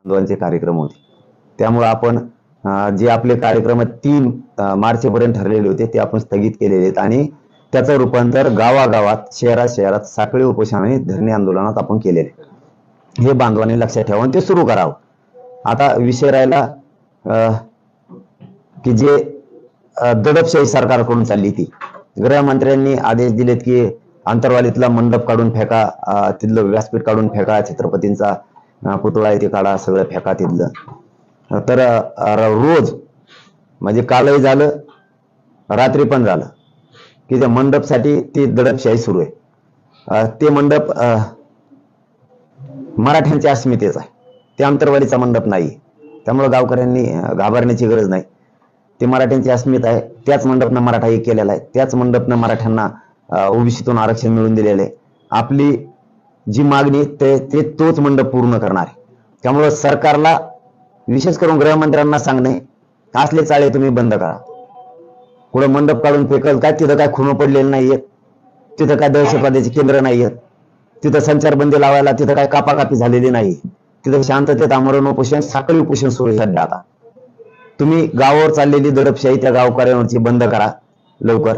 बांधवांचे कार्यक्रम होते. त्यामुळे आपण जे आपले कार्यक्रम 3 मार्चपर्यंत ठरलेले होते ते आपण स्थगित केलेले आहेत आणि त्याचं रूपांतर गावागावात शहरात साखळी उपोषण आणि धरणे आंदोलनात आपण केलेले. हे बांधवांनी लक्षात ठेवून ते सुरू करावं. आता विषय राहिला की जे दडपशाही सरकारकडून चालली ती. गृहमंत्र्यांनी आदेश दिलेत की आंतरवालीतला मंडप काढून फेका, तिथलं व्यासपीठ काढून फेका, छत्रपतींचा पुतळा आहे ते काढा, सगळं फेका तिथलं. तर रोज म्हणजे कालही झालं रात्री पण झालं की त्या मंडपसाठी ती दडपशाही सुरू आहे. ते मंडप मराठ्यांच्या अस्मितेचा आहे, ते आंतरवालीचा मंडप नाही. त्यामुळे गावकऱ्यांनी घाबरण्याची गरज नाही. ते मराठ्यांची अस्मिता आहे. त्याच मंडपनं मराठा एक केलेला आहे, त्याच मंडपनं मराठ्यांना ओबीसीतून आरक्षण मिळवून दिलेलं आहे. आपली जी मागणी ते तोच मंडप पूर्ण करणार आहे. त्यामुळे सरकारला विशेष करून गृहमंत्र्यांना सांगणे, असले चाळे तुम्ही बंद करा. कुठं मंडप काढून फेकल काय, तिथं काय खुणं पडलेलं नाहीयेत, तिथं काय दहशतवाद्याची केंद्र नाहीयेत, तिथं संचारबंदी लावायला तिथं काय कापाकापी झालेली नाही, तिथं शांततेत आमरण उपोषण साखळी उपोषण सुरू आहे सध्या. आता तुम्ही गावावर चाललेली दडपशाही त्या गावकऱ्यांवरची बंद करा लवकर.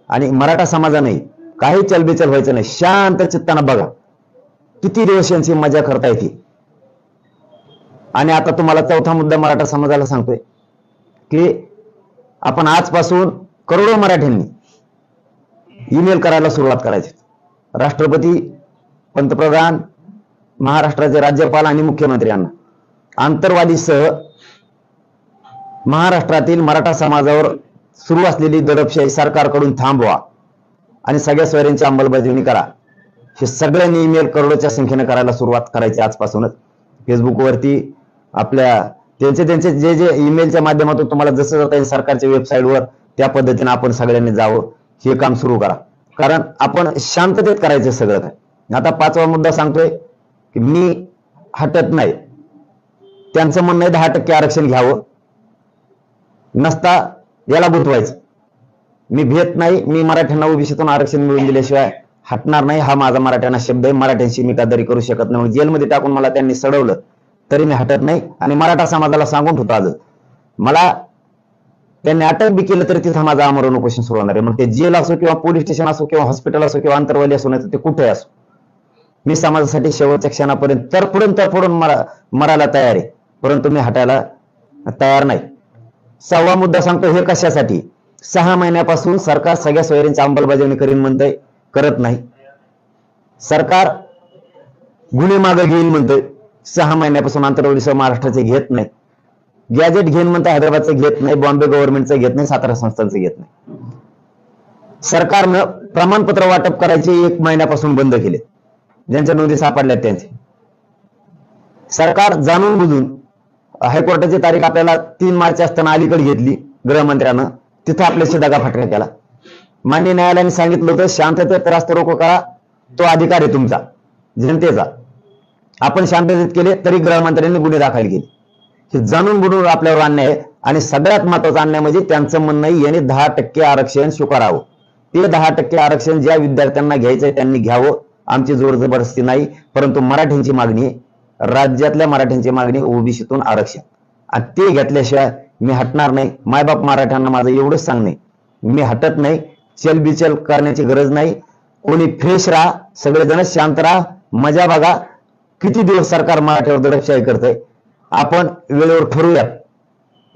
आणि मराठा समाजाने काही चलबिचल व्हायचं नाही, शांत चित्तानं बघा किती दिवस यांची मजा करता येते. आणि आता तुम्हाला चौथा मुद्दा मराठा समाजाला सांगतोय की आपण आजपासून करोडो मराठ्यांनी ईमेल करायला सुरुवात करायची. राष्ट्रपती, पंतप्रधान, महाराष्ट्राचे राज्यपाल आणि मुख्यमंत्री यांना आंतरवादीसह महाराष्ट्रातील मराठा समाजावर सुरू असलेली दडपशाही सरकारकडून थांबवा आणि सगळ्या सोयऱ्यांची अंमलबजावणी करा. हे सगळ्यांनी ईमेल करोडोच्या संख्येने करायला सुरुवात करायची आजपासूनच. फेसबुकवरती आपल्या त्यांचे जे ईमेलच्या माध्यमातून तुम्हाला जसं जाता येईल सरकारच्या वेबसाईटवर त्या पद्धतीने आपण सगळ्यांनी जावं, हे काम सुरू करा. कारण आपण शांततेत करायचं सगळं काय. आता 5वा मुद्दा सांगतोय की मी हटत नाही. त्यांचं म्हणणं आहे 10% आरक्षण घ्यावं, नसता याला गुंतवायचं. मी भेट नाही, मी मराठ्यांना ओबीसीतून आरक्षण मिळवून दिल्याशिवाय हटणार नाही, हा माझा मराठ्यांना शब्द आहे. मराठ्यांशी मी गद्दारी करू शकत नाही. जेलमध्ये टाकून मला त्यांनी सडवलं तरी मी हटत नाही. आणि मराठा समाजाला सांगून ठेवतो आज, मला त्यांनी अटक बी केलं तरी तिथं माझं आमरण उपोषण सुरू होणार आहे. मग ते जेल असो किंवा पोलीस स्टेशन असो किंवा हॉस्पिटल असो किंवा आंतरवाली असो, नाही तर ते कुठे असो, मी समाजासाठी शेवटच्या क्षणापर्यंत तरफडून मरायला तयार आहे, परंतु मी हटायला तयार नाही. 6वा मुद्दा सांगतो, हे कशासाठी? 6 महिन्यापासून सरकार सगळ्या सोयऱ्यांची अंमलबजावणी करीन म्हणतंय, करत नाही. सरकार गुन्हे मागे घेईल म्हणतंय, 6 महिन्यापासून आंतरवालीसह महाराष्ट्राचे घेत नाही. गॅजेट घेऊन म्हणता हैदराबादचं घेत नाही, बॉम्बे गव्हर्नमेंटचं घेत नाही, सातारा संस्थांचं घेत नाही. सरकारनं प्रमाणपत्र वाटप करायचे 1 महिन्यापासून बंद केले, ज्यांच्या नोंदी सापडल्यात त्यांचे. सरकार जाणून बुजून हायकोर्टाची तारीख आपल्याला 3 मार्च असताना अलीकडे घेतली गृहमंत्र्यानं, तिथं आपल्याशी दगाफटका केला. मान्य न्यायालयाने सांगितलं होतं शांततेत रास्ता रोको करा, तो अधिकार आहे तुमचा, जनतेचा. आपण शांततेत केले तरी गृहमंत्र्यांनी गुन्हे दाखल केले. हे जाणून बुडून आपल्यावर अन्याय आहे. आणि सगळ्यात महत्वाचा अन्याय म्हणजे त्यांचं म्हणणं आहे याने 10% आरक्षण स्वीकारावं. ते 10% आरक्षण ज्या विद्यार्थ्यांना घ्यायचंय त्यांनी घ्यावं, आमची जोर जबरदस्ती नाही. परंतु मराठ्यांची मागणी आहे, राज्यातल्या मराठ्यांची मागणी ओबीसीतून आरक्षण, आणि ते घेतल्याशिवाय मी हटणार नाही. मायबाप मराठ्यांना माझं एवढंच सांगणे, मी हटत नाही. चलबिचल करण्याची गरज नाही. कोणी फ्रेश राहा, सगळेजण शांत राहा, मजा बघा. किती दिवस सरकार मराठ्यावर दडपशाही करतंय. आपण वेळेवर ठरवूयात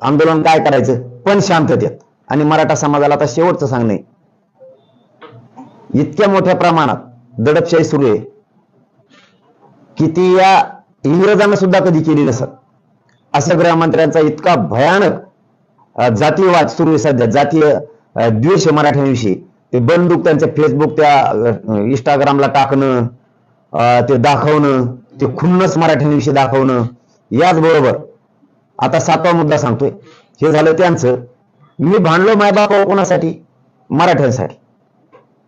आंदोलन काय करायचं, पण शांततेत. आणि मराठा समाजाला आता शेवटचं सांगणे, इतक्या मोठ्या प्रमाणात दडपशाही सुरू आहे की ती या इंग्रजांना सुद्धा कधी केली नसत. अशा गृहमंत्र्यांचा इतका भयानक जातीयवाद सुरू आहे सध्या, जातीय द्वेष मराठ्यांविषयी. ते बंदूक त्यांच्या फेसबुक त्या इंस्टाग्रामला टाकणं, ते दाखवणं, ते खुन्नस मराठ्यांविषयी दाखवणं. याचबरोबर आता 7वा मुद्दा सांगतोय, हे झालं त्यांचं. मी भांडलो मायबाप कोणासाठी? मराठ्यांसाठी.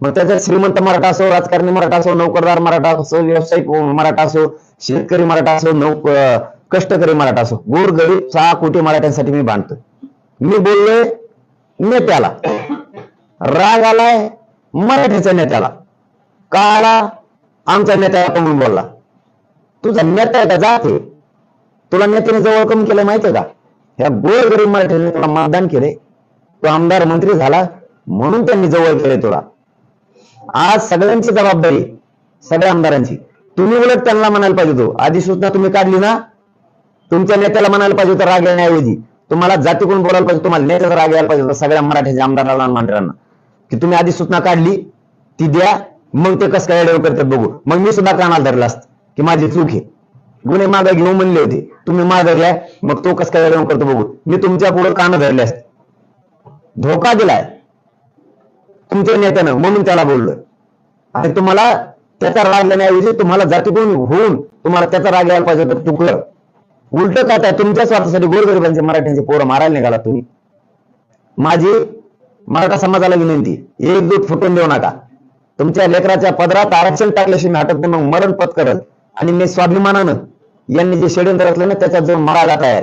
मग त्याच्यात श्रीमंत मराठा असो, राजकारणी मराठा असो, नोकरदार मराठा असो, व्यावसायिक मराठा असो, शेतकरी मराठा असो, कष्टकरी मराठा असो, गोरगरीब 6 कोटी मराठ्यांसाठी मी भांडतोय. मी बोललोय नेत्याला, राग आलाय मराठ्याच्या नेत्याला, का आला? आमचा नेत्याला म्हणून बोलला. तुझा नेता आहे का? जाते तुला नेत्याने जवळ कमी केलं माहितीये का? ह्या गोरगरीब मराठ्यांनी तुला मतदान केले, तो आमदार मंत्री झाला म्हणून त्यांनी जवळ केले तुला. आज सगळ्यांची जबाबदारी, सगळ्या आमदारांची. तुम्ही उलट त्यांना म्हणायला पाहिजे होतो, अधिसूचना तुम्ही काढली ना, तुमच्या नेत्याला म्हणायला पाहिजे होतं राग येण्याऐवजी तुम्हाला जातीकडून बोलायला पाहिजे, तुम्हाला नेत्याचा राग यायला पाहिजे होता सगळ्या मराठ्याच्या आमदारांना आणि मंत्र्यांना, की तुम्ही अधिसूचना काढली ती द्या, मग ते कसं काय करतात बघू. मग मी सुद्धा कानाला धरला असतं की माझी चूक आहे, गुन्हे मागे घेऊन म्हणले होते, तुम्ही मागल्या, मग तो कसं काय करतो बघू. मी तुमच्या पुढे कान धरले असते. धोका दिलाय तुमच्या नेत्यानं म्हणून त्याला बोललोय. आणि तुम्हाला त्याचा राग येण्याऐवजी तुम्हाला जातीकडून होऊन तुम्हाला त्याचा राग यायला पाहिजे होता, चुकलं. उलट काय तुमच्या स्वार्थासाठी गोरगरिबांचे मराठ्यांचे पोरं मारायला निघाला तुम्ही. माझी मराठा समाजाला विनंती, एकजूट फुटून देऊ नका. तुमच्या लेकराच्या पदरात आरक्षण टाकल्याशिवाय नाटक मग मरण पत्करल. आणि मी स्वाभिमानानं यांनी जे षडयंत्र असलं ना त्याच्यात जो मराठा तयार,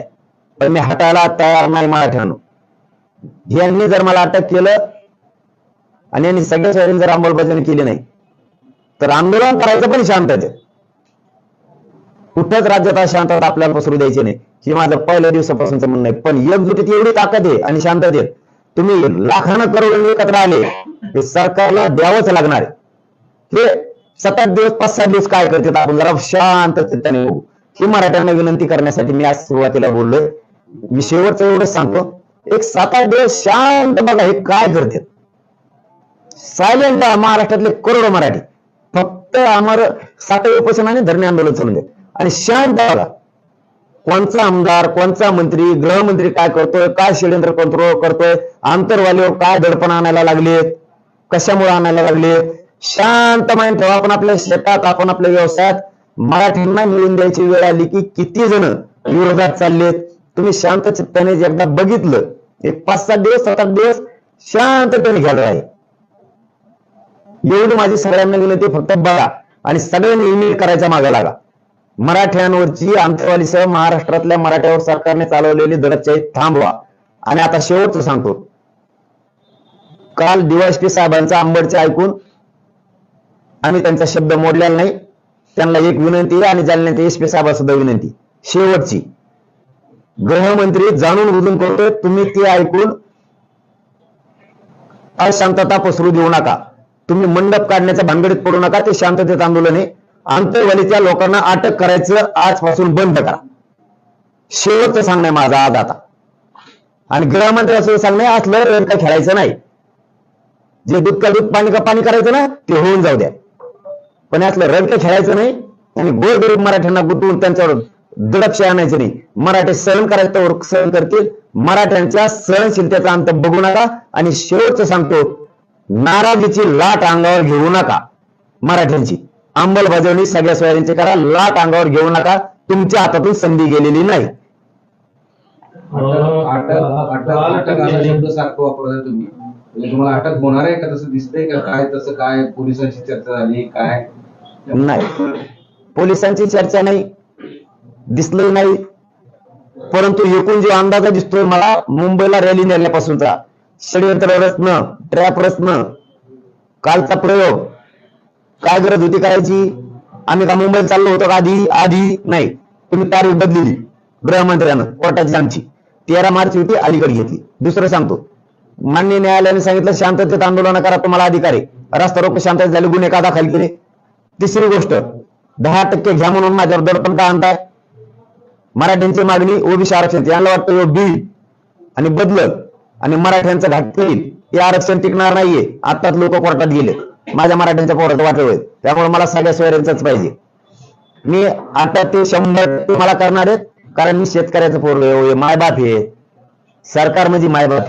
पण मी हटायला तयार नाही मराठ्यानं. यांनी जर मला अटक केलं आणि यांनी सगळ्या सोयरींनी जर अंमलबजावणी केली नाही तर आंदोलन करायचं पण शांततेत. कुठंच राज्यात शांतता आपल्याला पसरू द्यायची नाही, ही माझं पहिल्या दिवसापासूनच म्हणणं आहे. पण एकजुटीत एवढी ताकद आहे आणि शांततेत तुम्ही लाखानं करोड एकत्र आले, हे सरकारला द्यावंच लागणार आहे. हे 7 दिवस 5-6 दिवस काय करतात आपण जरा शांत चित्ताने बघू. ही मराठ्यांना विनंती करण्यासाठी मी आज सुरुवातीला बोललोय. मी शेवटचं एवढंच सांगतो, एक 7-8 दिवस शांत बघा हे काय करतात. सायलेंट महाराष्ट्रातले करोडो मराठी फक्त आम्हाला 7 उपोषण आणि धरणे आंदोलन चालू दे आणि शांत बघा कोणचा आमदार, कोणचा मंत्री, गृहमंत्री काय करतोय, काय षडयंत्र करतोय, आंतरवालीवर काय दडपण आणायला लागलेत, कशामुळे आणायला लागलेत. शांत माइंड ठेवा. आपण आपल्या शेतात, आपण आपल्या व्यवसायात मराठ्यांना मिळून द्यायची वेळ आली की किती जण विरोधात चाललेत. तुम्ही शांत चित्ताने एकदा बघितलं, एक 5-7 दिवस 7-8 दिवस शांततेने घ्यायला आहे. एवढी माझी सगळ्यांना विनंती, फक्त बघा आणि सगळ्यांनी इमेल करायच्या मागे लागा. मराठ्यांवरची आंतरवालीसह महाराष्ट्रातल्या मराठ्यावर सरकारने चालवलेली दडपशाही थांबवा. आणि आता शेवटचं सांगतो, काल डीवायएसपी साहेबांचा आंबडचे ऐकून आम्ही त्यांचा शब्द मोडलेला नाही. त्यांना एक विनंती आणि जालन्याच्या एसपी साहेबांना सुद्धा विनंती, शेवटची. गृहमंत्री जाणून बुजून करतोय, तुम्ही ते ऐकून अशांतता पसरू देऊ नका. तुम्ही मंडप काढण्याच्या भानगडीत पडू नका. ते शांततेत आंदोलन आहे. आंतरवालीच्या लोकांना अटक करायचं आजपासून बंद करा. शेवटचं सांगणं माझं आज आता. आणि गृहमंत्री असं सांगणं असलं रंग खेळायचं नाही. जे दूध का दूध, पाणी का पाणी करायचं ना ते होऊन जाऊ द्या, पण असलं रंग खेळायचं नाही. आणि गोरगरीब मराठ्यांना गुंतवून त्यांच्यावर दडपशाही आणायचं नाही. मराठी सहन करायचं तर सहन करतील. मराठ्यांच्या सहनशीलतेचा अंत बघू नका. आणि शेवटचं सांगतो, नाराजीची लाट अंगावर घेऊ नका. मराठ्यांची अंमलबजावणी सगळ्या सोयऱ्यांची करा. लाट अंगावर घेऊ नका. तुमच्या हातातून संधी गेलेली नाही. शब्द सारखं वापरता तुम्ही, तुम्हाला अटक होणार आहे का तसं दिसतंय का? काय तसं काय पोलिसांची चर्चा झाली काय? नाही, पोलिसांची चर्चा नाही, दिसलं नाही. परंतु एकूण जो अंदाजा दिसतोय मला मुंबईला रॅली नेल्यापासूनचा, षडयंत्र रचणं, ट्रॅप रचणं, कालचा प्रयोग, काय गरज होती करायची? आम्ही का मुंबईत चाललो होतो का? आधी नाही. तुम्ही तारीख बदलली गृहमंत्र्यानं, कोर्टाची आमची 13 मार्च होती, अलीकडे घेतली. दुसरं सांगतो, मान्य न्यायालयाने सांगितलं शांततेत आंदोलन करा, तुम्हाला अधिकार आहे. रस्ता रोको शांततेत झाले, गुन्हे का दाखल केले. तिसरी गोष्ट, 10% घ्या म्हणून माझ्यावर दडपण का आणताय? मराठ्यांची मागणी ओबीसी आरक्षण, यांना वाटतं बिल आणि बदलत आणि मराठ्यांचं घाट करील, हे आरक्षण टिकणार नाहीये. आताच लोक कोर्टात गेले, माझ्या मराठ्यांच्या पोरात वाटलं, त्यामुळे मला सगळ्या सोयऱ्यांचंच पाहिजे. मी आता ते 100% मला करणार आहेत, कारण मी शेतकऱ्याचं पोरग, मायबाप आहे. सरकार म्हणजे मायबाप,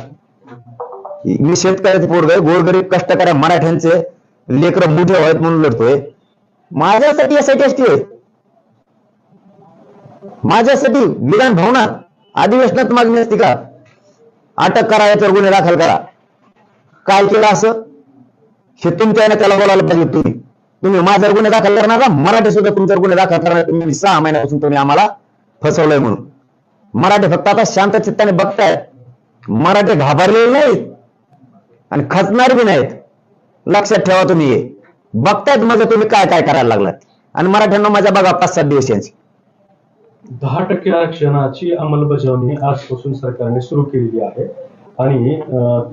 मी शेतकऱ्याचं पोरग, गोरगरीब कष्टकऱ्या मराठ्यांचे लेकरं मोठे व्हावेत म्हणून लढतोय. माझ्यासाठी यासाठी असते, माझ्यासाठी विधान भवनात अधिवेशनात मागणी असते का? अटक करा, याच्यावर गुन्हे दाखल करा. काय केलं असं? हे तुमच्या त्याला बोलायला पाहिजे. तुम्ही माझ्यावर गुन्हे दाखल करणार का? मराठी सुद्धा तुमच्यावर गुन्हे दाखल करणार. तुम्ही 6 महिन्यापासून तुम्ही आम्हाला फसवलंय म्हणून. मराठी फक्त आता शांत चित्ताने बघतायत. मराठी घाबरलेले नाहीत आणि खचणार बी नाहीत. लक्षात ठेवा. तुम्ही हे बघतायत माझं तुम्ही काय काय करायला लागलात. आणि मराठ्यांना माझ्या बघा 5-7 दिवस यांची 10% आरक्षणाची अंमलबजावणी आजपासून सरकारने सुरू केलेली आहे आणि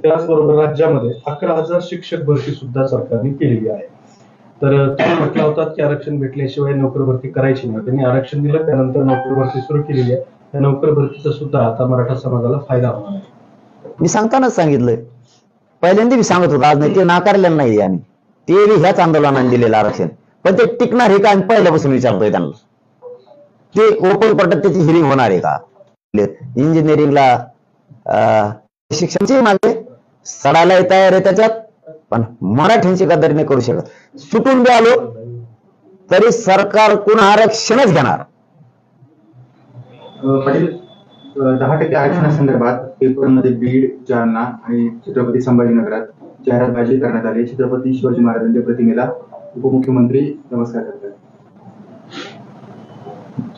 त्याचबरोबर राज्यामध्ये 11,000 शिक्षक भरती सुद्धा सरकारने केलेली आहे. तर तुम्ही म्हटलं होतात की आरक्षण भेटल्याशिवाय नोकर भरती करायची नाही. त्यांनी आरक्षण दिलं, त्यानंतर नोकर भरती सुरू केलेली आहे. त्या नोकर भरतीचा सुद्धा आता मराठा समाजाला फायदा होणार आहे. मी सांगतानाच सांगितलंय, पहिल्यांदा मी सांगत होतो, आज नाही ते नाकारलेलं नाही आम्ही, ते बी ह्याच आंदोलनाने दिलेलं आरक्षण. पण ते टिकणार आहे का आम्ही पहिल्यापासून विचारतोय त्यांना. ते ओपन कोर्टात त्याची हिअरिंग होणार आहे का? इंजिनिअरिंगला शिक्षणाची मागे सडायला तयार आहे त्याच्यात, पण मराठ्यांची गद्दारी नाही करू शकत. सुटून बी आलो तरी सरकार कोण आरक्षणच घेणार. पाटील, 10% आरक्षणासंदर्भात पेपरमध्ये बीड, जालना आणि छत्रपती संभाजीनगरात जाहिरातबाजी करण्यात आली. छत्रपती शिवाजी महाराजांच्या प्रतिमेला उपमुख्यमंत्री नमस्कार करतात.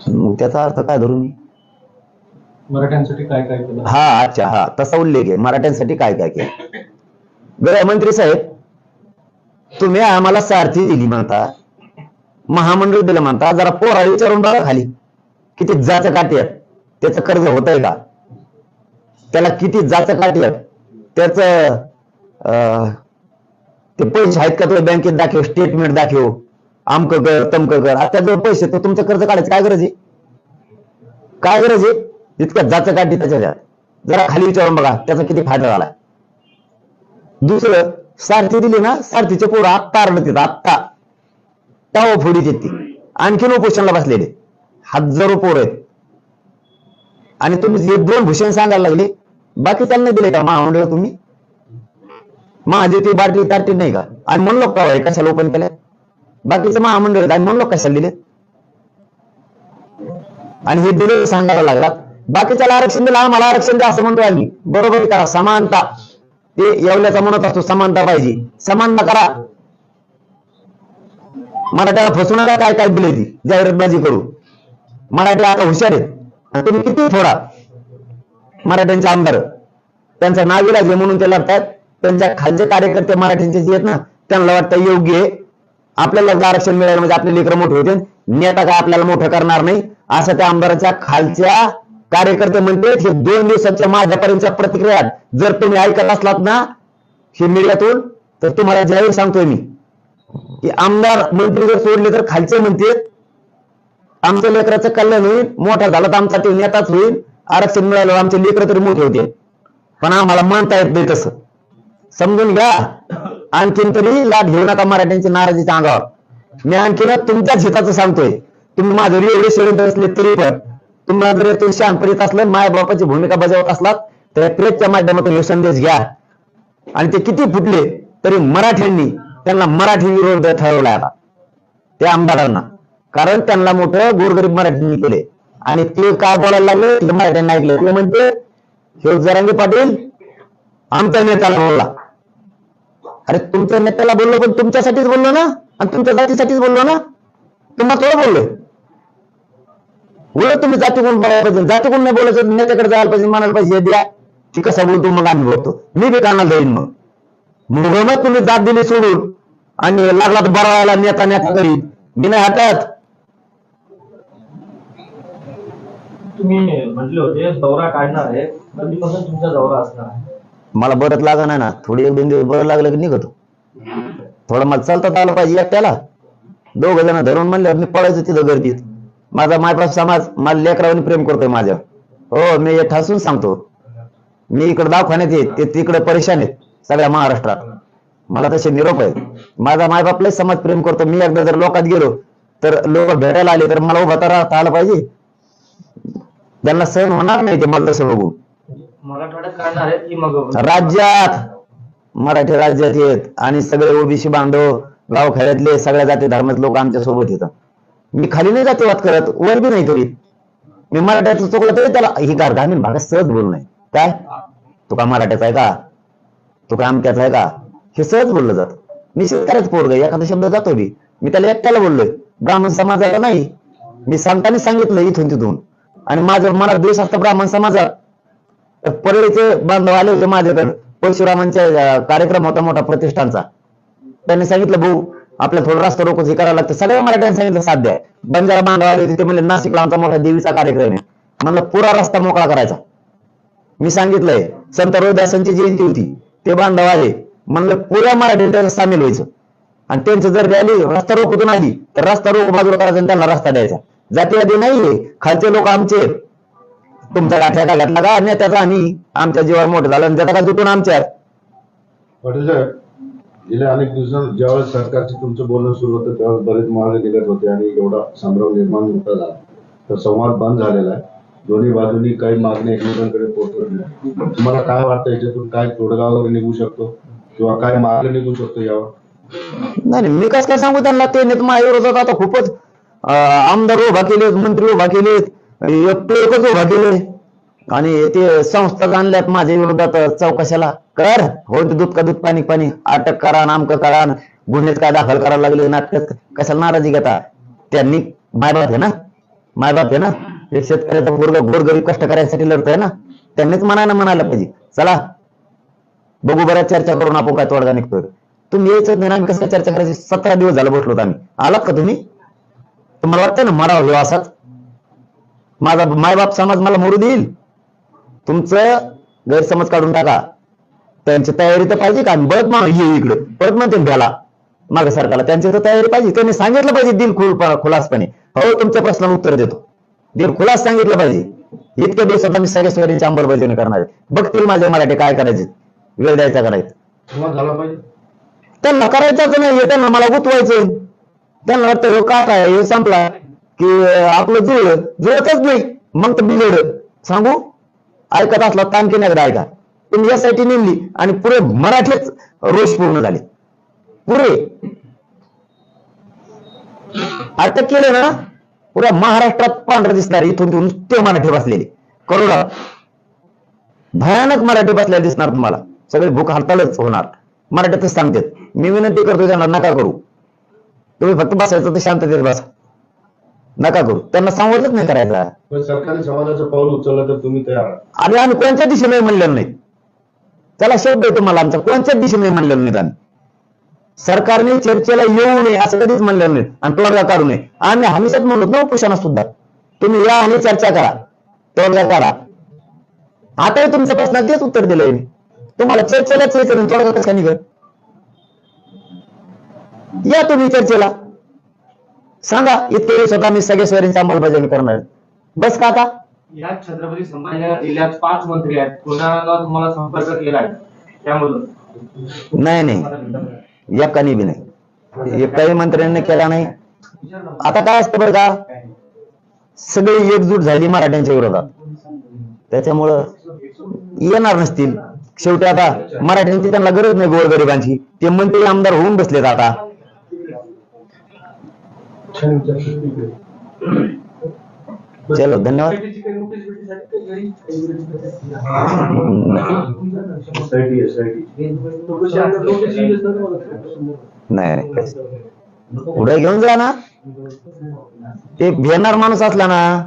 मग त्याचा अर्थ काय धरून मी? मराठ्यांसाठी काय काय केलं? हा, अच्छा, हा, तसा उल्लेख आहे. मराठ्यांसाठी काय काय केलं? गृहमंत्री साहेब, तुम्ही आम्हाला सारथी दिली म्हणता, महामंडळ दिलं म्हणता, जरा पोरा विचारून बघा खाली किती जाचं काठी आहेत, त्याचं कर्ज होत आहे का? त्याला किती जाचं काठी आहेत, त्याच ते पैसे आहेत का? तो बँकेत दाखव, स्टेटमेंट दाखव, आमक कर तमक कर. आता जर पैसे तर तुमचं कर्ज काढायचं काय गरज आहे? काय गरज आहे? इतकं जाचं काठी त्याच्या, जरा खाली विचारून बघा त्याचा किती फायदा झाला. दुसरं, सारथी दिली ना, सारथीचे पोरं आत्ता आरडत आत्ता टाव फोडीत येते, आणखीन उपोषणला बसलेले हजारो पोरं आहेत. आणि तुम्ही हे 2 भूषण सांगायला लागले, बाकी त्यांना दिले का महामंडळ? तुम्ही महादेवी बाटली तारटी नाही का? आणि म्हणलो का कशाला ओपन केल्या? बाकीचं महामंडळ आणि म्हणलो कशाला दिले? आणि हे दिले सांगायला लागला. बाकीच्याला आरक्षण दिलं, आम्हाला आरक्षण द्या असं म्हणतो आम्ही. बरोबर करा, समानता. ते येवल्याचा म्हणत असतो समानता पाहिजे, समानता करा. मराठ्याला फसवू नका. काय काय दिले ती जाहिरातबाजी करू. मराठी आता हुशार आहेत आणि तुम्ही किती थोडा. मराठ्यांचे आमदार त्यांचं नाव इलाज म्हणून ते लढतात. त्यांच्या खालचे कार्यकर्ते मराठ्यांचे जे आहेत ना, त्यांना वाटतं योग्य आहे आपल्याला आरक्षण मिळालं म्हणजे आपले लेकरं मोठे होते, नेता काय आपल्याला मोठं करणार नाही असं त्या आमदाराच्या खालच्या कार्यकर्ते म्हणते. हे 2 दिवसाच्या माझ्यापर्यंतच्या प्रतिक्रिया जर तुम्ही ऐकत असलात ना हे मीडियातून, तर तुम्हाला जाहीर सांगतोय मी की आमदार मंत्री जर सोडले तर खालचे म्हणते आमच्या लेकराचं कल्याण होईल, मोठा झाला तर आमचा ते नेताच होईल, आरक्षण मिळालं आमचे लेकरं तरी मोठे होते. पण आम्हाला मानता येत नाही तसं, समजून घ्या. आणखीन तरी लाट घेऊ नका मराठ्यांची नाराजीच्या अंगावर. मी आणखीन तुमच्याच हिताचं सांगतोय. तुम्ही माझ्यावर एवढे षडयंत्र असले तरी पण तुम्हाला जर तुम्ही शहाणपणीत असलं, माय बापाची भूमिका बजावत असलात तर प्रेसच्या माध्यमातून हे संदेश घ्या. आणि ते किती फुटले तरी मराठ्यांनी त्यांना मराठी विरोध ठरवला आता त्या आमदारांना, कारण त्यांना मोठं गोरगरीब मराठ्यांनी केले. आणि ते काय बोलायला लागले मराठ्यांनी ऐकलं. ते म्हणते हे जरांगे पाटील आमच्या नेत्याला बोलला. अरे तुमच्या नेत्याला बोललो पण तुमच्यासाठीच बोललो ना, आणि तुमच्या जातीसाठीच बोललो ना. तुम्हाला थोडं बोललोय. उलट तुम्ही जाती कोण बोलायला पाहिजे, जाती कोण नाही बोलायचं, नेत्याकडे जायला पाहिजे, म्हणायला पाहिजे हे द्या, ती कसा बोलतो मग आम्ही बघतो. मी बी कानाला जाईन. मग तुम्ही जात दिली सोडून आणि लागला तर बरवायला नेता नेता करी, मी नाही हटत. तुम्ही म्हटले होते दौरा काढणार आहे, कधीपासून तुमचा दौरा असणार आहे? मला बरंच लागणार ना, थोडी 1-2 दिवस बरं लागलं की निघतो. थोडं मला चालता आलं पाहिजे एकट्याला. 2 जण धरून म्हणल्यावर मी पळायचो तिथं गर्दीत. माझा मायबाप समाज मला लेकरावानी प्रेम करतोय माझ्या. हो, मी हे ठासून सांगतो. मी इकडे दवाखान्यात येत, ते तिकडे परेशान आहेत सगळ्या महाराष्ट्रात. मला तसे निरोप आहेत. माझा मायबाप लय समाज प्रेम करतो. मी एकदा जर लोकात गेलो तर लोक भेटायला आले तर मला उभा राहता आलं पाहिजे. त्यांना सहन होणार नाही ते मला तसं बघू. मराठवाड्यात काढणार आहेत की मग राज्यात, मराठी राज्यात येत आणि सगळे ओबीसी बांधव गावखेड्यातले सगळ्या जाती धर्मात लोक आमच्या सोबत येतात. मी खाली नाही जातीवाद करत, वर बी नाही करीत. मी मराठ्याचं चुकलं तरी त्याला ही ग्रामीण भागात सहज बोलू नये. काय तू का मराठ्याचा आहे का, तू का आमक्याचा आहे का, हे सहज बोललं जात. मी शेतकऱ्याच पोरग, एखादा शब्द जातो बी, मी त्याला एकट्याला बोललोय, ब्राह्मण समाजाला नाही. मी सांगताना सांगितलं इथून तिथून. आणि माझं मला द्वेष असतं ब्राह्मण समाजात. परळीचे बांधव आले होते माझ्याकडे, परशुरामांच्या कार्यक्रम होता मोठा प्रतिष्ठानचा. त्यांनी सांगितलं भाऊ आपल्या थोडं रस्ता रोकोच हे करायला लागतं. सगळ्या मराठ्यांनी सांगितलं साध्य आहे. बंजारा बांधवा आले होते, ते म्हणले नाशिकला आमचा मोठा देवीचा कार्यक्रम आहे. म्हणलं पुरा रस्ता मोकळा करायचा. मी सांगितलंय संत रोहिदासांची जयंती होती, ते बांधव आले, म्हणलं पुऱ्या मराठ्यांना सामील व्हायचं आणि त्यांचं जर रॅली रस्ता रोखून आली तर रस्ता रोख बाजूला करायचा आणि त्यांना रस्ता द्यायचा. जातीवादी नाहीये, खालचे लोक आमचे. तुमचा गाठ्या का घातला का नेत्याचा आणि आमच्या जीवावर मोठं झालं आणि त्याचा का तुटून आमच्या. पाटील साहेब, गेल्या अनेक दिवसांत ज्यावेळेस सरकारशी तुमचं बोलणं सुरू होतं त्यावेळेस बरेच मार्ग निघत होते आणि एवढा संभ्रम निर्माण होता झाला. तर संवाद बंद झालेला आहे. दोन्ही बाजूंनी काही मागणी एकमेकांकडे पोहोचवली. तुम्हाला काय वाटतं याच्यातून काय तोडगा वगैरे निघू शकतो किंवा काय मार्ग निघू शकतो यावर? नाही मी कसं काय सांगू त्यांना. ते नेत माझ्या विरोधात आता खूपच आमदार उभा केलेत, मंत्री उभा केलेत, एकच उभा केले आणि ते संस्था आणल्यात माझ्या विरोधात चौकशाला. कर हो दूध का दूध पाणी पाणी, अटक करा, नामकं करा, गुन्हे काय दाखल करायला लागले, नाटक कशाला नाराजी घेता. त्यांनी मायबाप आहे ना, मायबाप आहे ना, एक शेतकऱ्याचा गोरगरीब कष्ट करायसाठी लढतोय ना, त्यांनीच म्हणायला पाहिजे. चला बघू, बऱ्याच चर्चा करून आपण काय तोडगा निघतोय. तुम्ही यायचं नाही ना, आम्ही कसं चर्चा करायची. 17 दिवस झालं बसलो आम्ही. आलात का तुम्ही? तुम्हाला वाटतं ना मराव घेऊ असाच? माझा मायबाप समाज मला मरू देईल? तुमचं गैरसमज काढून टाका. त्यांची तयारी तर पाहिजे का? बळत येऊ इकडे परत म्हणते भ्याला मागे सरकारला. त्यांची तर तयारी पाहिजे. त्यांनी सांगितलं पाहिजे दिल खुलासपणे, हो तुमच्या प्रश्नाला उत्तर देतो. दिल खुलास सांगितलं पाहिजे. इतक्या दिवसात आम्ही सगळ्या सोयरीची अंमलबजावणी करणार आहे. बघतील माझे मराठी काय करायचे, वेळ द्यायचा करायचं. झाला पाहिजे त्यांना करायचंच नाही, त्यांना मला गुतवायचं. त्यांना वाटतं हो का काय हे संपला की आपलं जुळतच नाही. मग तर बिघड सांगू ऐकत असला ताणखीन एकदा ऐका. तुम्ही यासाठी नेमली आणि पुरे मराठीच रोष पूर्ण झाले. पुरे अटक केले ना, पुऱ्या महाराष्ट्रात पांढरं दिसणार. इथून ते मराठी बसलेले करोडा भयानक मराठी बसलेले दिसणार तुम्हाला. सगळे भूक हरतालच होणार. मराठीतच सांगतात. मी विनंती करतो त्यांना नका करू. तुम्ही फक्त बसायचं तर शांततेत बसा, नका करू. त्यांना संवादच नाही करायचा. सरकारने समाजाचं पाऊल उचललं तर तुम्ही तयार आहात? आणि आम्ही कोणत्या दिशेने म्हणलेलं नाही. त्याला शब्द आहे तुम्हाला आमचा, कोणत्याच दिशेने म्हणलेलं नाही. आम्ही सरकारने चर्चेला येऊ नये असं कधीच म्हणलेलं नाही आणि तोडगा काढू नये. आम्ही हमेशाच म्हणलो ना उपोषणा सुद्धा, तुम्ही या आणि चर्चा करा, तोडगा करा. आताही तुमच्या प्रश्नात तेच उत्तर दिलंय मी तुम्हाला. चर्चेलाच यायचं तोडगा कसा निघत? या तुम्ही चर्चेला, सांगा इतके दिवसात आम्ही सगळ्या सोयरींची अंमलबजावणी करणार. बस का आता या छत्रपती संभाजीनगर जिल्ह्यात 5 मंत्री आहेत, कोणाला तुम्हाला संपर्क केला आहे त्यामधून? नाही एकाने बी नाही, एकाही मंत्र्यांनी केला नाही. आता काय असतं बरं का, सगळी एकजूट झाली मराठ्यांच्या विरोधात, त्याच्यामुळं येणार नसतील. शेवटी आता मराठ्यांची त्यांना गरज नाही, गोरगरिबांची. ते मंत्री आमदार होऊन बसलेत आता. चलो धन्यवाद. नाही पुढे घेऊन जा ना. ते भेटणार माणूस असला ना,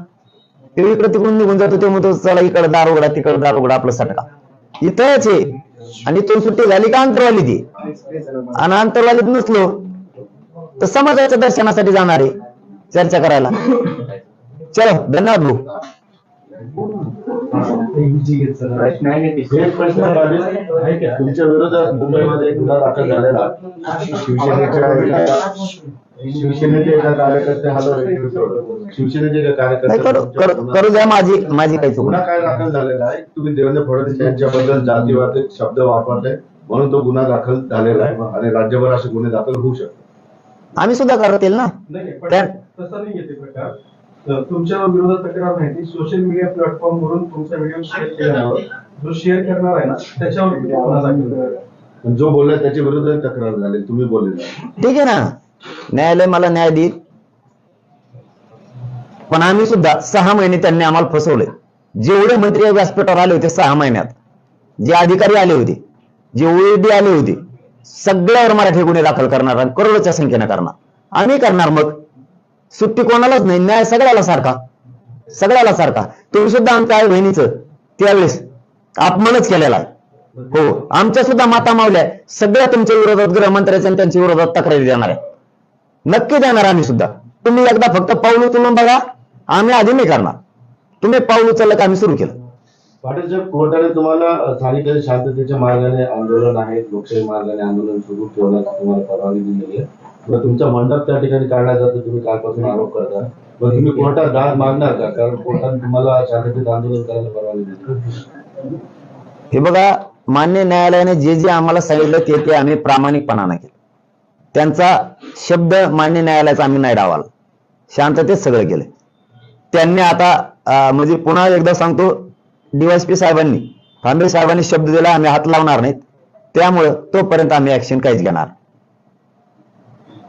ते इकडे तिकडून निघून जातो. ते म्हणतो चला इकडे दार उघडा, तिकडे दार उघडा, आपलं सटका. इथंच आहे आणि इथून सुट्टी झाली का अंतरवाली ती, आणि अंतरवालीत नसलो तर समाजाच्या दर्शनासाठी जाणार आहे चर्चा करायला. चलो धन्यवाद भाऊ. तुमच्या विरोधात मुंबईमध्ये एक गुन्हा दाखल झालेला. शिवसेनेचे एका कार्यकर्ते शिवसेनेचे करू द्या, माझी काही चूक. गुन्हा काय दाखल झालेला आहे? तुम्ही देवेंद्र फडणवीस यांच्याबद्दल जातीवादी शब्द वापरले म्हणून तो गुन्हा दाखल झालेला आहे आणि राज्यभर असे गुन्हे दाखल होऊ शकतात. आम्ही सुद्धा करतील ना. तसं नाही येते प्रकार. तुमच्या विरोधात तक्रार नाही, ती सोशल मीडिया प्लॅटफॉर्म वरून तुमचा व्हिडिओ शेअर केल्यावर जो शेअर करणार आहे ना त्याच्यावर गुन्हा दाखल करा. जो बोलला त्याच्या विरोधात तक्रार झाली, तुम्ही बोलले. ठीक आहे ना, न्यायालय मला न्याय देईल. पण आम्ही सुद्धा 6 महिने त्यांनी आम्हाला फसवले. जेवढे मंत्री व्यासपीठावर आले होते 6 महिन्यात, जे अधिकारी आले होते, जे ओएडी आले होते, सगळ्यावर मराठी गुन्हे दाखल करणार आणि करोडोच्या संख्येने करणार. आम्ही करणार. मग सुट्टी कोणालाच नाही, न्याय सगळ्याला सारखा, सगळ्याला सारखा. तुम्ही सुद्धा आमच्या आई बहिणीचं त्यावेळेस अपमानच केलेला आहे. हो, आमच्या सुद्धा माता मावल्या सगळ्या तुमच्या विरोधात, गृहमंत्र्याच्या आणि त्यांच्या विरोधात तक्रारी देणार आहे. नक्की देणार आम्ही सुद्धा. तुम्ही एकदा फक्त पाऊल उचलून बघा, आम्ही आधी नाही करणार. तुम्ही पाऊल उचललं का आम्ही सुरू केलं. पाटील साहेब, कोर्टाने तुम्हाला स्थानिक शांततेच्या मार्गाने आंदोलन आहे, लोकशाही मार्गाने आंदोलन सुरू ठेवण्याची तुम्हाला परवानगी दिलेली आहे. मग तुमचा मंडप त्या ठिकाणी काढण्यात जातो, तुम्ही कालपासून आरोप करता. मग तुम्ही कोर्टात दाद मागणार का? कारण कोर्टाने तुम्हाला शांततेत आंदोलन करायला परवानगी दिली. हे बघा, मान्य न्यायालयाने जे जे आम्हाला सांगितलं ते आम्ही प्रामाणिकपणाने केलं. त्यांचा शब्द मान्य न्यायालयाचा आम्ही नाही डावाला, शांततेत सगळं केलं. त्यांनी आता म्हणजे पुन्हा एकदा सांगतो, DYSP साहेबांनी, फांबे साहेबांनी शब्द दिला आम्ही हात लावणार नाहीत, त्यामुळं तोपर्यंत आम्ही ऍक्शन काहीच घेणार.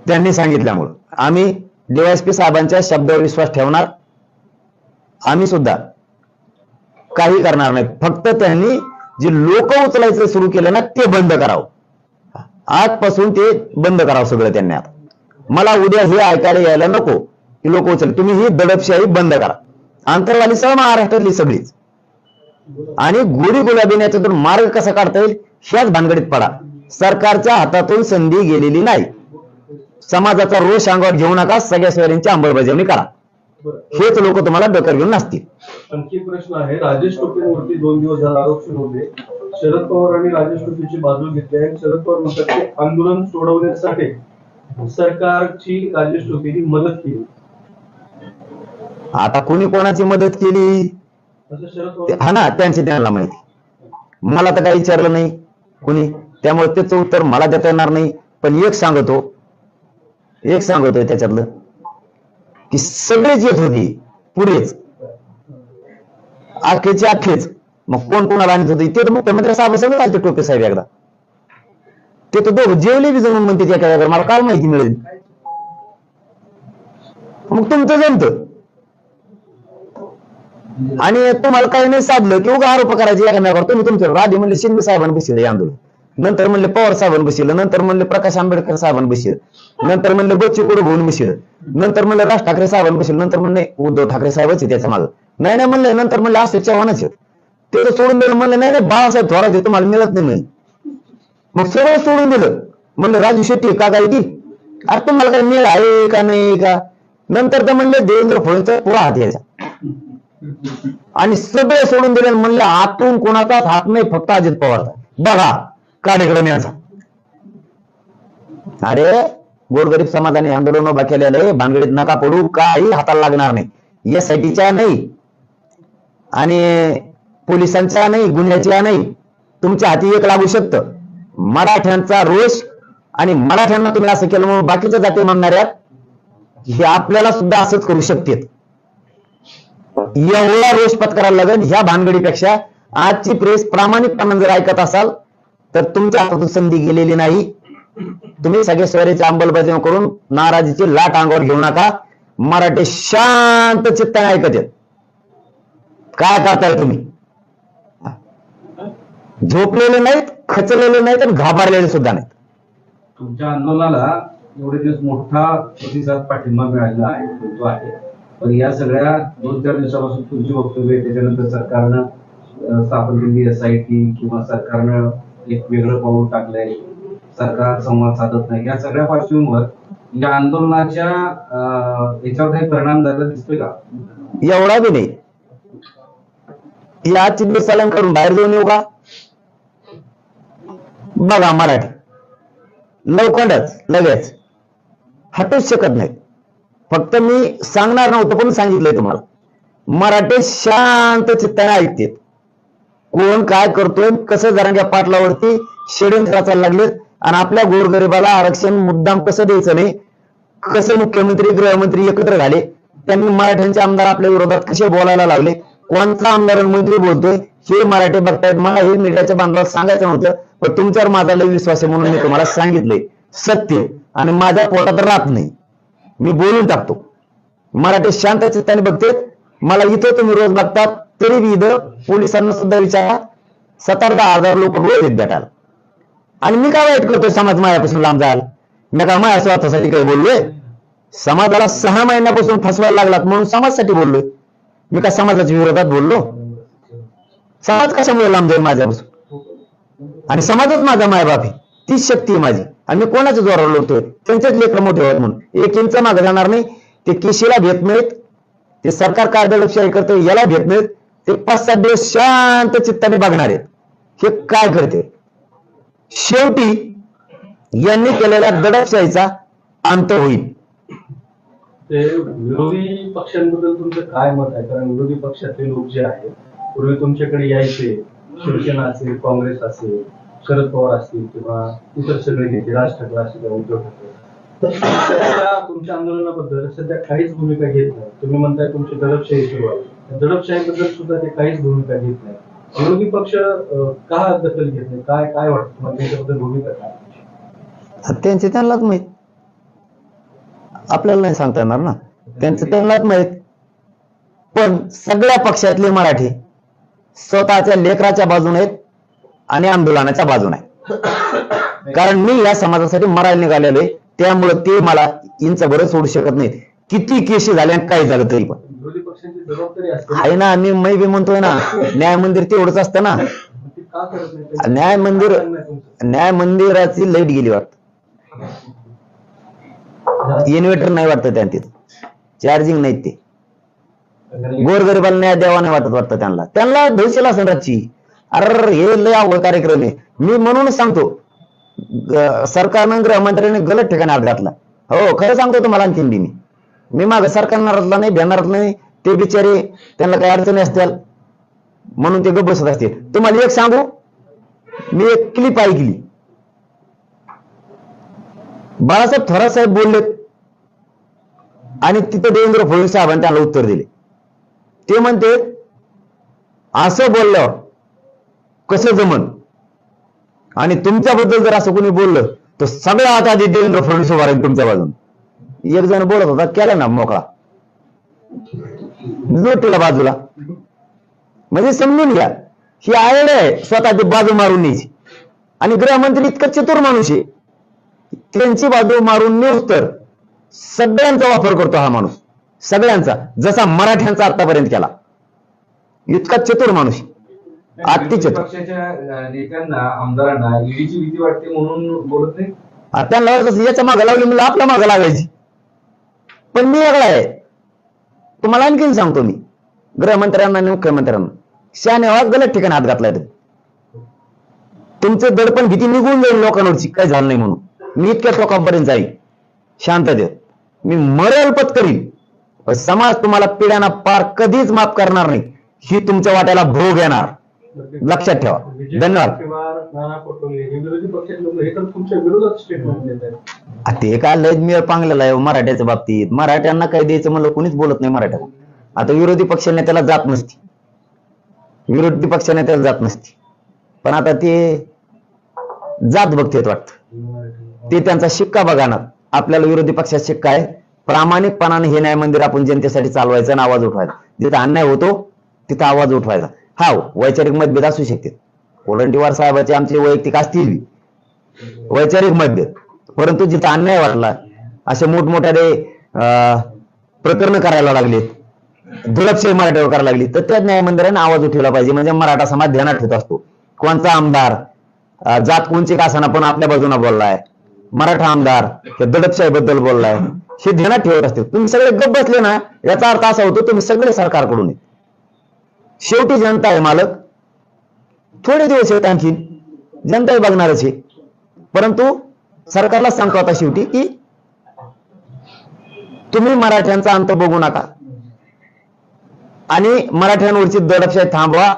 त्यांनी सांगितल्यामुळं आम्ही DYSP साहेबांच्या शब्दावर विश्वास ठेवणार. आम्ही सुद्धा काही करणार नाही. फक्त त्यांनी जे लोक उचलायचं सुरू केलं ना ते बंद करावं. आजपासून ते बंद करावं सगळं त्यांनी. आता मला उद्या हे ऐकायला यायला नको की लोक उचल. तुम्ही ही दडपशाही बंद करा, आंतरवाली सह महाराष्ट्रातली सगळीच. आणि गोरी गुलाबीने याच्यातून मार्ग कसा काढता येईल ह्याच भानगडीत पडा. सरकारच्या हातातून संधी गेलेली नाही. समाजाचा रोष अंगावर घेऊ नका, सगळ्या सोयऱ्यांची अंमलबजावणी करा. हेच लोक तुम्हाला डोक्यावर घेऊन नसतील. आणखी प्रश्न आहे, राजेश टोपेंवरती 2 दिवस झाला आरोप सुरू होते. शरद पवारांनी राजेश टोपेंची बाजू घेतली आहे. शरद पवार म्हणतात की आंदोलन सोडवण्यासाठी सरकारची राजेश टोपेंनी मदत केली. आता कोणी कोणाची मदत केली असं शरद पवार हा ना, त्यांना माहिती. मला तर काही विचारलं नाही कोणी, त्यामुळे त्याचं उत्तर मला देता येणार नाही. पण एक सांगतोय त्याच्यातलं की सगळेच येत होती पुढेच, अखेच. मग कोण कोणाला आणत होते ते तर मुख्यमंत्री साहेब सगळं आलते. टोपे साहेब एकदा ते तर दोघं जेवले बी जमून म्हणते एखाद्या, मला काय माहिती मिळेल. मग तुमचं जमतं. आणि तुम्हाला काही नाही साधलं की उगा आरोप करायचे एखाद्यावर. तुम्ही तुमच्यावर आधी म्हणले शिंदे साहेबांनी बसले आंदोलन, नंतर म्हणले पवार साहेबांनी बसलं, नंतर म्हणले प्रकाश आंबेडकर साहेबांनी बसलं, नंतर म्हणले बच्चू कडू भाऊन बसलं, नंतर म्हणले राज ठाकरे साहेबांनी बसलं, नंतर म्हणले उद्धव ठाकरे साहेबच त्याच्या मागं नाही म्हणले, नंतर म्हणले अशोक चव्हाणच ते सोडून दिलं. म्हणलं नाही बाळासाहेब थोरात तुम्हाला मिळत नाही म्हणे. मग सगळं सोडून दिलं. म्हणलं राजू शेट्टी का काय की अरे तुम्हाला काही मिळ आहे का नाही का. नंतर तर म्हणले देवेंद्र फडणवीसचा पुरा हात यायचा आणि सगळे सोडून दिले. म्हणलं आतून कोणाचाच हात नाही, फक्त अजित पवारचा. बघा काडेकडे याचा. अरे गोरगरीब समाजाने आंदोलन उभा केलेलं, भानगडीत नका पडू, काही हाताला लागणार नाही. यासाठीच्या नाही आणि पोलिसांच्या नाही, गुन्ह्याच्या नाही, तुमच्या हाती एक लागू शकतं. मराठ्यांचा रोष आणि मराठ्यांना तुम्ही असं केलं म्हणून बाकीच्या जाती म्हणणाऱ्या हे आपल्याला सुद्धा असंच करू शकतात. एवढा रोष पत्करायला लागेल. ह्या भानगडीपेक्षा आजची प्रेस प्रामाणिकपणे जर ऐकत असाल तर तुमच्या हातातून संधी गेलेली नाही. तुम्ही सगळे सोयरीची अंमलबजावणी करून नाराजीची लाट अंगावर घेऊ नका. मराठी शांत चित्ताने ऐकत आहेत. काय करताय तुम्ही? झोपलेले नाहीत, खचलेले नाहीत आणि घाबरलेले सुद्धा नाहीत. तुमच्या आंदोलनाला एवढे दिवस मोठा प्रतिसाद पाठिंबा मिळालेला आहे. पण या सगळ्या 2-4 दिवसापासून तुमची वक्तव्य, त्याच्यानंतर सरकारनं स्थापन केलेली SIT किंवा सरकारनं एक वेगळं पाऊल टाकलंय, सरकार संवाद साधत नाही, या सगळ्या पार्श्वभूमीवर या आंदोलनाच्या याच्यावर काही परिणाम झाला दिसतोय का? एवढा बी नाही. या आजची दिवस सलन करून बाहेर जाऊन येऊ का? बघा मराठी लवकरच लगेच हटूच शकत नाही. फक्त मी सांगणार नव्हतं पण सांगितलंय तुम्हाला. मराठी शांत चित्ताने ऐकते. कोण काय करतोय, कसं जरांग्या पाटलावरती षडयंत्र करायला लागलेत आणि आपल्या गोरगरिबाला आरक्षण मुद्दाम कसं द्यायचं नाही, कसं मुख्यमंत्री गृहमंत्री एकत्र झाले, त्यांनी मराठ्यांचे आमदार आपल्या विरोधात कसे बोलायला लागले, कोणता आमदार मंत्री बोलतोय हे मराठी बघतायत. मला हे मीडियाच्या बांधवाला सांगायचं नव्हतं, पण तुमच्यावर माझा लय विश्वास आहे म्हणून मी तुम्हाला सांगितलंय. सत्य आणि माझ्या पोटात राहत नाही, मी बोलून टाकतो. मराठी शांत चित्ताने बघते. मला इथं तुम्ही रोज बघतात तरी बी इथं पोलिसांना सुद्धा विचारा 7-10 लोक रोज येत भेटायला. आणि मी काय वाईट करतोय समाज माझ्यापासून लांब जायला? मी काय माझ्या स्वार्थासाठी काही बोललोय? समाजाला 6 महिन्यापासून फसवायला लागलात म्हणून समाजासाठी बोललोय. मी काय समाजाच्या विरोधात बोललो? समाज कशामुळे लांब जाईल माझ्यापासून? आणि समाजच माझा मायबाप आहे, तीच शक्ती आहे माझी. आणि मी कोणाच्या जोरावर लढतोय? त्यांचेच लेकर मोठे होत म्हणून 1 इंच मागे जाणार नाही. ते केशीला भेट मिळत, ते सरकार काय दडपशाही करते याला भेट मिळत, ते 5-7 दिवस शांत चित्ताने बघणार आहेत हे काय करते. शेवटी यांनी केलेल्या दडपशाहीचा अंत होईल. ते विरोधी पक्षांबद्दल तुमचं काय मत आहे? कारण विरोधी पक्षातले लोक जे आहेत पूर्वी तुमच्याकडे यायचे, शिवसेना असेल, काँग्रेस असेल, शरद पवार असतील किंवा इतर सगळे नेते, राज ठाकरे असतील, उद्धव ठाकरे, तर तुमच्या आंदोलनाबद्दल सध्या काहीच भूमिका घेत नाही. तुम्ही म्हणताय तुमची दडपशाही सुरू आहे, दडपशाहीबद्दल सुद्धा ते काहीच भूमिका घेत नाही. विरोधी पक्ष का दखल घेत नाही? काय काय वाटतं तुम्हाला त्याच्याबद्दल भूमिका काय? त्यांचे त्यांनाच माहित, आपल्याला नाही सांगता येणार ना. त्यांचं त्यांनाच माहित. पण सगळ्या पक्षातले मराठी स्वतःच्या लेकराच्या बाजूने आहेत आणि आंदोलनाच्या बाजूने आहेत. कारण मी या समाजासाठी मरायला निघालेलो आहे, त्यामुळे ते मला इंचभर सोडू शकत नाहीत. किती केशी झाले आणि काय झालं तरी पण विरोधी पक्षांची जबाबदारी असते आहे ना. मी बी म्हणतोय ना, न्याय मंदिर तेवढंच असतं ना. ती का करत नाही? न्याय मंदिराची लाईट गेली वाटत, इन्व्हर्टर नाही वाटतं त्यांना, तिथं चार्जिंग नाहीत. ते गोरगरिबाला न्याय द्यावा नाही वाटतं त्यांना धुशील असेल रातची. अरे हे लय अवघड कार्यक्रम आहे. मी म्हणूनच सांगतो, सरकारनं गृहमंत्र्यांनी गलत ठिकाणी हात घातला. हो खरं सांगतो तुम्हाला. आणखीन बी मी माग सरकारनारातला नाही, भेटणारातला नाही. ते बिचारे त्यांना काही अडचणी असतील म्हणून ते गप्प बसत असतील. तुम्हाला एक सांगू, मी एक क्लिप ऐकली. बाळासाहेब थोरात साहेब बोलले आणि तिथे देवेंद्र फडणवीस साहेबांनी त्याला उत्तर दिले. ते म्हणते असं बोललं कसं जमन, आणि तुमच्याबद्दल जर असं कोणी बोललं तर सगळ्या आता आधी देवेंद्र फडणवीस उभा राहील तुमच्या बाजून. एक जण बोलत होता, केला ना मोकळा, जोटीला बाजूला. म्हणजे समजून घ्या, ही आयडिया आहे स्वतःची बाजू मारून न्यायची. आणि गृहमंत्री इतकं चतुर माणूस आहे, त्यांची बाजू मारून नेऊस तर सगळ्यांचा वापर करतो हा माणूस, सगळ्यांचा, जसा मराठ्यांचा आतापर्यंत केला. इतका चतुर माणूस, अति चतुर. पक्षाच्या नेत्यांना, आमदारांना ईडीची भीती वाटते म्हणून बोलत नाही. त्यांना याच्या मागे लागली म्हणजे आपल्या मागे लागायची. पण मी वेगळा आहे. तुम्हाला आणखीन सांगतो, मी गृहमंत्र्यांना आणि मुख्यमंत्र्यांना शाने गलत ठिकाणी हात घातलाय. तुमचं दडपण भीती निघून जाईल लोकांवरची, काय झालं नाही म्हणून. मी इतक्या टोकापर्यंत जाईल शांततेत. मी मरेल पत्करील, समाज तुम्हाला पिढ्यांना पार कधीच माफ करणार नाही. ही तुमच्या वाट्याला भोग येणार, लक्षात ठेवा. धन्यवाद. विरोधी पक्षाचे लोक हे तर तुमच्या विरोधात स्टेटमेंट देत आहेत. ते काय लय मेळ पांगलेला आहे मराठ्याच्या बाबतीत. मराठ्यांना काय द्यायचं म्हणलं कोणीच बोलत नाही मराठ्याला. आता विरोधी पक्ष नेत्याला जात नसती, विरोधी पक्ष नेत्याला जात नसती, पण आता ते जात बघतेत वाटतं. ते त्यांचा शिक्का बघा ना. आपल्याला विरोधी पक्षात शिक्का आहे, प्रामाणिकपणाने हे न्याय मंदिर आपण जनतेसाठी चालवायचं आणि आवाज उठवायचा. जिथं अन्याय होतो तिथं आवाज उठवायचा. हा, वैचारिक मतभेद असू शकते, कोलंटीवार साहेबांचे आमचे वैयक्तिक असतील वैचारिक मतभेद, परंतु जिथं अन्याय वाटला, असे मोठमोठ्याने प्रकरण करायला लागलेत, दुर्लक्षही मराठ्यावर करायला लागली, तर त्या न्याय मंदिराने आवाज उठवला पाहिजे. म्हणजे मराठा समाज ध्यानात ठेवत असतो. कोणचा आमदार जात कोणची का असताना पण आपल्या बाजूला बोललाय, मराठा आमदार दडपशाही बद्दल बोललाय, हे ध्यानात ठेवत असते. तुम्ही सगळे गप्प बसले ना, याचा अर्थ असा होतो तुम्ही सगळे सरकारकडून आहेत. शेवटी जनता आहे मालक. थोडे दिवस आहेत आणखी, जनता बघणारच आहे. परंतु सरकारला सांगतो आता शेवटी की तुम्ही मराठ्यांचा अंत बघू नका आणि मराठ्यांवरची दडपशाही थांबवा.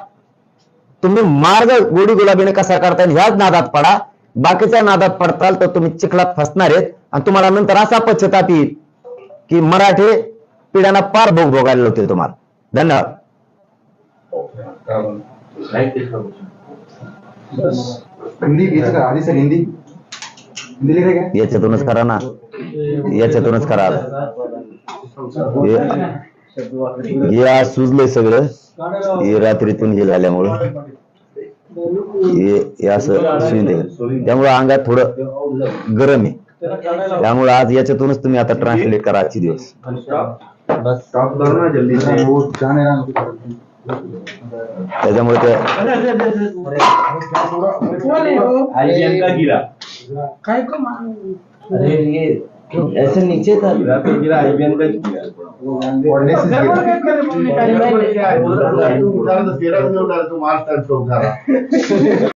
तुम्ही मार्ग गोडी गुलाबीने कसा करता येईल ह्याच नादात पडा. बाकीच्या नादात पडताल तर तुम्ही चिखलात फसणार आहेत आणि तुम्हाला नंतर असा पश्चाताप येईल की मराठे पिढ्यांना पार भोग भोगायला होतील तुम्हाला. धन्यवाद. हिंदी घ्यायचं का आधी? सर हिंदी लिहिलं काय? याच्यातूनच करा ना, याच्यातूनच करा. हे आज सुजलंय सगळं, हे रात्रीतून हे झाल्यामुळं हे असं त्यामुळं अंगात थोडं गरम आहे. त्यामुळे आज याच्यातूनच तुम्ही आता ट्रान्सलेट करा आजचे दिवस. त्याच्यामुळे ते काय कमाल अरे ये ऐसे नीचे था तेरा मिनिट आले, तू मार्च